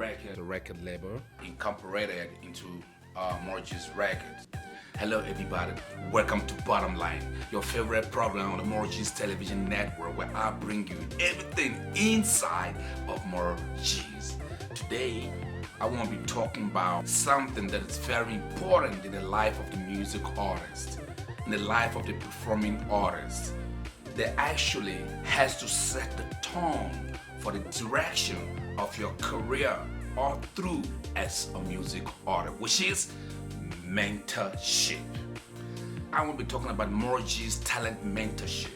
Record, the record label, incorporated into Morgeez Records. Hello everybody, welcome to Bottom Line, your favorite program on the Morgeez television network where I bring you everything inside of Morgeez. Today, I want to be talking about something that is very important in the life of the music artist, in the life of the performing artist, that actually has to set the tone for the direction of your career or through as a music artist, which is mentorship. I will be talking about Morgeez talent mentorship.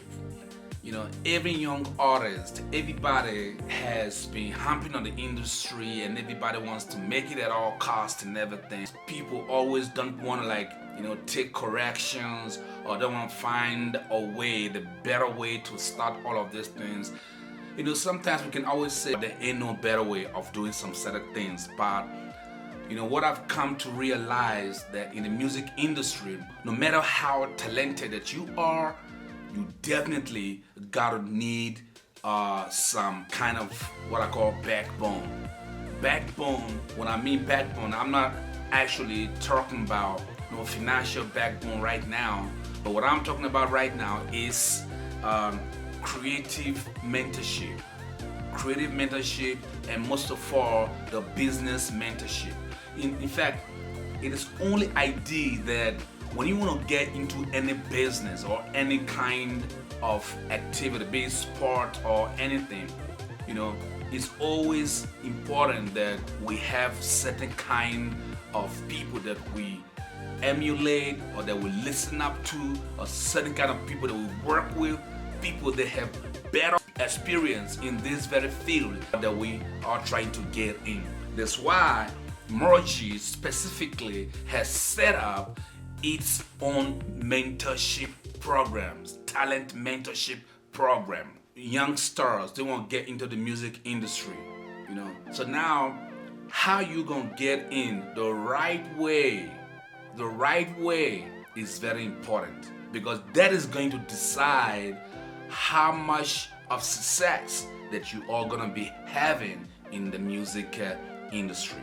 You know, every young artist, everybody has been humping on the industry and everybody wants to make it at all costs and everything. People always don't want to take corrections or don't want to find a way, the better way to start all of these things. You know, sometimes we can always say there ain't no better way of doing some certain things, but what I've come to realize that in the music industry, no matter how talented that you are, you definitely gotta need some kind of what I call backbone. Backbone, when I mean backbone, I'm not actually talking about financial backbone right now, but what I'm talking about right now is creative mentorship, and most of all, the business mentorship. In fact, it is only ideal that when you want to get into any business or any kind of activity, be it sport or anything, it's always important that we have certain kind of people that we emulate or that we listen up to, or certain kind of people that we work with, people that have better experience in this very field that we are trying to get in. That's why Morgeez specifically has set up its own mentorship programs, talent mentorship program. Young stars, they want to get into the music industry, So now, how you gonna get in the right way? The right way is very important because that is going to decide how much of success that you are gonna be having in the music industry.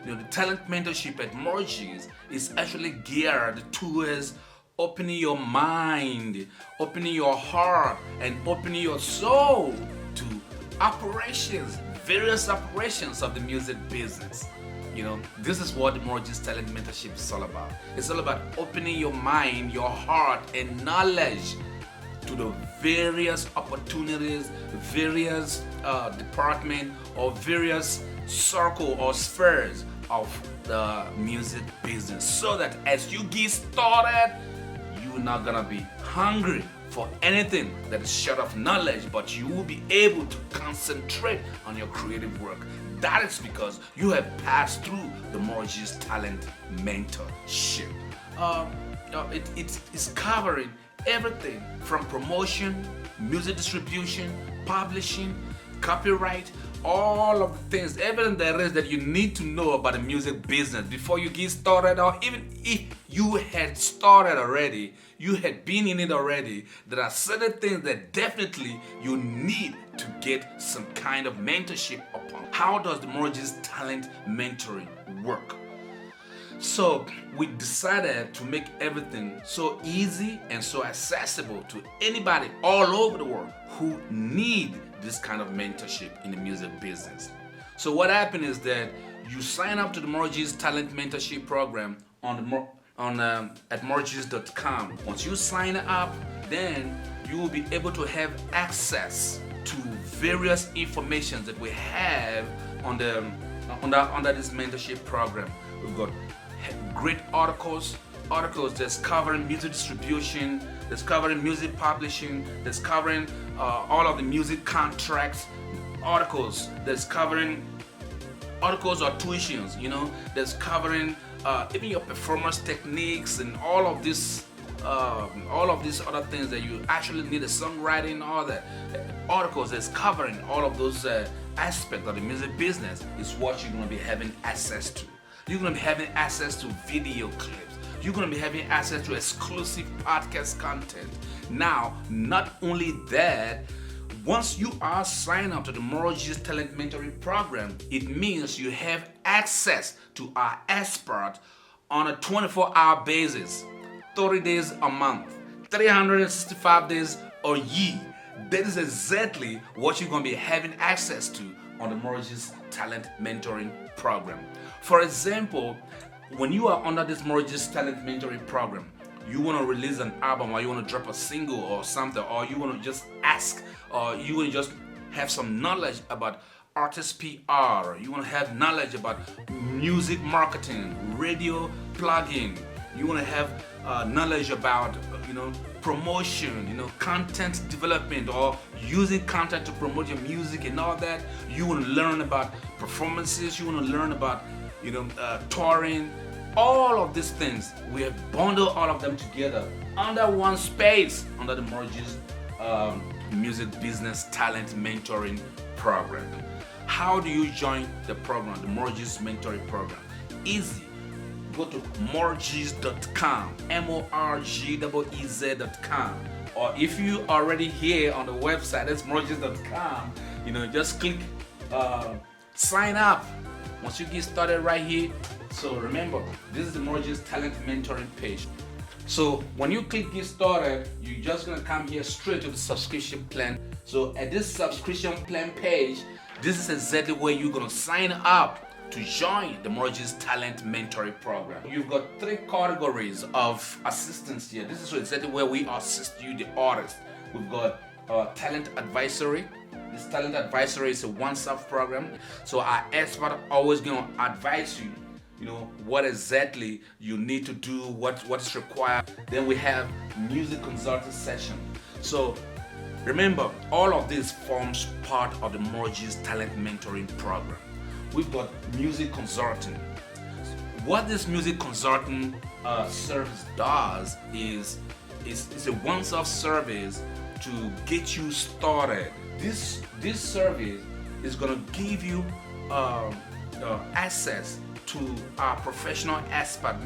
The talent mentorship at Morgeez is actually geared towards opening your mind, opening your heart, and opening your soul to various operations of the music business. This is what the Morgeez talent mentorship is all about. It's all about opening your mind, your heart, and knowledge to the various opportunities, various department, or various circle or spheres of the music business, so that as you get started, you're not gonna be hungry for anything that is short of knowledge, but you will be able to concentrate on your creative work. That is because you have passed through the Morgeez talent mentorship. It's covering everything from promotion, music distribution, publishing, copyright, all of the things, everything there is that you need to know about the music business before you get started, or even if you had started already, you had been in it already, there are certain things that definitely you need to get some kind of mentorship upon. How does the Morgeez talent mentoring work? So we decided to make everything so easy and so accessible to anybody all over the world who need this kind of mentorship in the music business. So what happened is that you sign up to the Morgeez talent mentorship program at morgeez.com. Once you sign up, then you will be able to have access to various information that we have under this mentorship program. We've got great articles that's covering music distribution, that's covering music publishing, that's covering all of the music contracts, articles that's covering articles or tuitions, that's covering even your performance techniques and all of these other things that you actually need, a songwriting, all the articles that's covering all of those aspects of the music business is what you're going to be having access to. You're going to be having access to video clips. You're going to be having access to exclusive podcast content. Now, not only that, Once you are signed up to the Morgeez Talent Mentoring Program, it means you have access to our expert on a 24-hour basis, 30 days a month, 365 days a year. That is exactly what you're going to be having access to on the Morgeez Talent Mentoring Program. For example, when you are under this Morgeez Talent Mentoring Program, you want to release an album, or you want to drop a single or something, or you want to just ask, or you want to just have some knowledge about artist PR, you want to have knowledge about music marketing, radio plugging, you want to have knowledge about promotion, content development, or using content to promote your music and all that. You want to learn about performances, you want to learn about touring, all of these things. We have bundled all of them together under one space, under the Morgeez Music Business Talent Mentoring Program. How do you join the program, the Morgeez Mentoring Program? Easy. Go to morgeez.com, morgeez.com, or if you already here on the website, that's morgeez.com, just click sign up. Once you get started right here, so remember, this is the Morgeez Talent Mentoring page. So when you click get started, you're just gonna come here straight to the subscription plan. So at this subscription plan page, this is exactly where you're gonna sign up to join the Morgeez Talent Mentoring Program. You've got 3 categories of assistance here. This is exactly where we assist you, the artist. We've got talent advisory. This talent advisory is a one-stop program. So our expert always gonna advise you, what exactly you need to do, what is required. Then we have music consulting session. So remember, all of this forms part of the Morgeez Talent Mentoring Program. We've got music consulting. What this music consulting service does is a one-off service to get you started. This service is gonna give you access to our professional expert,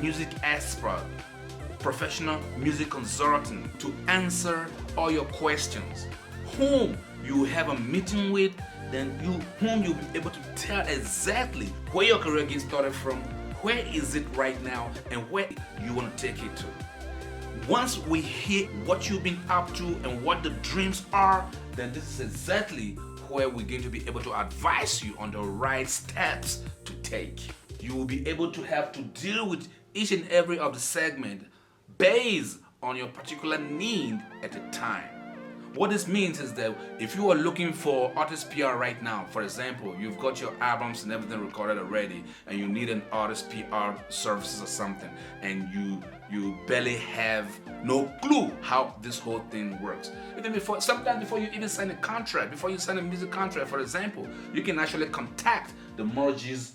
professional music consultant to answer all your questions. Whom you have a meeting with, then whom you'll be able to tell exactly where your career gets started from, where is it right now, and where you want to take it to. Once we hear what you've been up to and what the dreams are, then this is exactly where we're going to be able to advise you on the right steps to take. You will be able to have to deal with each and every of the segment based on your particular need at the time. What this means is that if you are looking for artist PR right now, for example, you've got your albums and everything recorded already, and you need an artist PR services or something, and you barely have no clue how this whole thing works. Sometimes before you even sign a contract, before you sign a music contract, for example, you can actually contact the Morgeez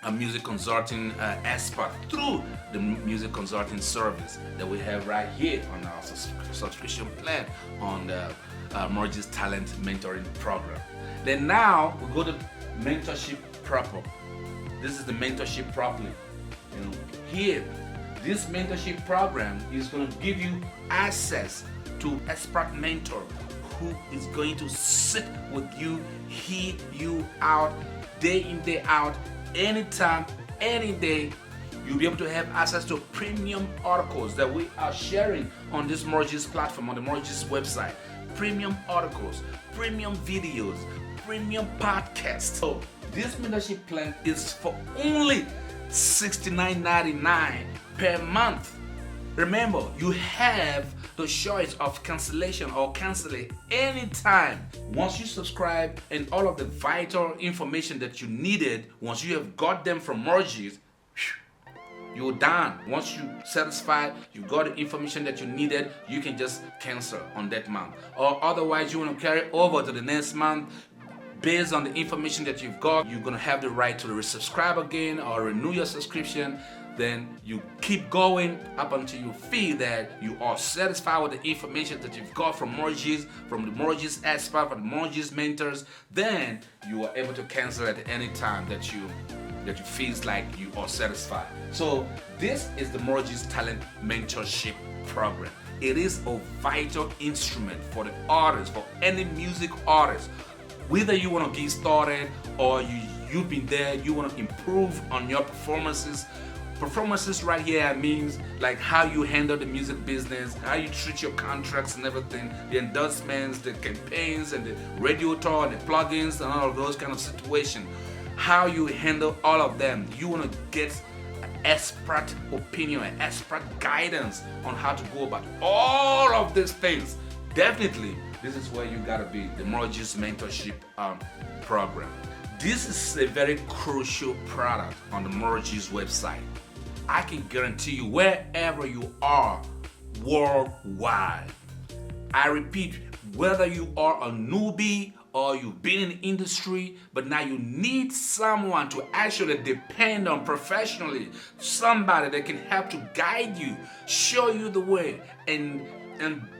a music consulting expert through the music consulting service that we have right here on our subscription plan on the Morgeez Talent Mentoring Program. Then now we go to mentorship proper. This is the mentorship properly. Here, this mentorship program is going to give you access to expert mentor who is going to sit with you, hear you out, day in, day out, anytime, any day. You'll be able to have access to premium articles that we are sharing on this Morgeez platform, on the Morgeez website. Premium articles, premium videos, premium podcasts. So this mentorship plan is for only $69.99 per month. Remember, you have the choice of cancellation or cancel it anytime. Once you subscribe and all of the vital information that you needed, once you have got them from Morgeez, you're done. Once you satisfied, you got the information that you needed, you can just cancel on that month. Or otherwise, you want to carry over to the next month. Based on the information that you've got, you're going to have the right to resubscribe again or renew your subscription. Then you keep going up until you feel that you are satisfied with the information that you've got from Morgeez, from the Morgeez expert, from the Morgeez mentors. Then you are able to cancel at any time that you feel like you are satisfied. So this is the Morgeez Talent Mentorship Program. It is a vital instrument for the artist, for any music artist. Whether you want to get started or you've been there, you want to improve on your performances. Performances right here means like how you handle the music business, how you treat your contracts and everything, the endorsements, the campaigns, and the radio tour, the plugins, and all of those kind of situations. How you handle all of them. You want to get an expert opinion, an expert guidance on how to go about all of these things. Definitely, this is where you gotta be. The Morgeez Mentorship Program. This is a very crucial product on the Morgeez website. I can guarantee you, wherever you are worldwide, I repeat, whether you are a newbie or you've been in the industry, but now you need someone to actually depend on professionally, somebody that can help to guide you, show you the way, and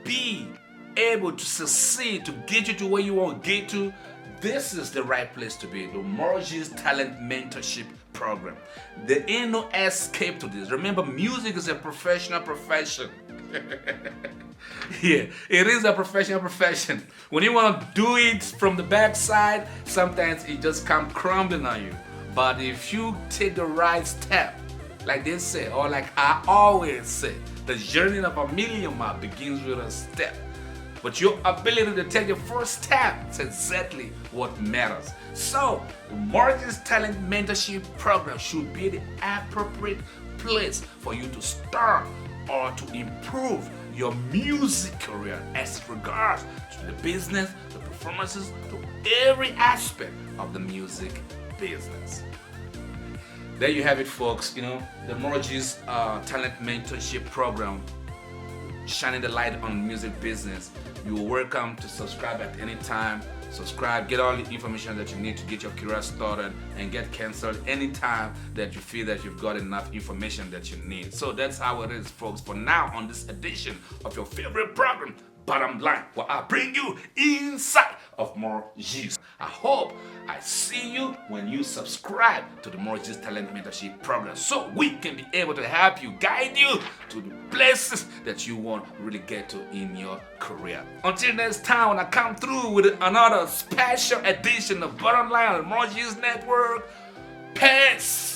be able to succeed, to get you to where you want to get to. This is the right place to be. The Morgeez Talent Mentorship Program. There ain't no escape to this. Remember, music is a professional profession. Yeah, it is a professional profession. When you want to do it from the backside, sometimes it just comes crumbling on you. But if you take the right step, like they say, or like I always say, the journey of a million miles begins with a step. But your ability to take the first step is exactly what matters. So, the Morgeez Talent Mentorship Program should be the appropriate place for you to start or to improve your music career as regards to the business, the performances, to every aspect of the music business. There you have it, folks. The Morgeez Talent Mentorship Program, shining the light on music business. You are welcome to subscribe at any time. Subscribe, get all the information that you need to get your career started, and get canceled anytime that you feel that you've got enough information that you need. So that's how it is, folks, for now on this edition of your favorite program, Bottom Line, where I bring you inside of Morgeez. I hope I see you when you subscribe to the Morgeez Talent Mentorship Program, so we can be able to help you, guide you to the places that you want to really get to in your career. Until next time, when I come through with another special edition of Bottom Line on the Morgeez Network, peace.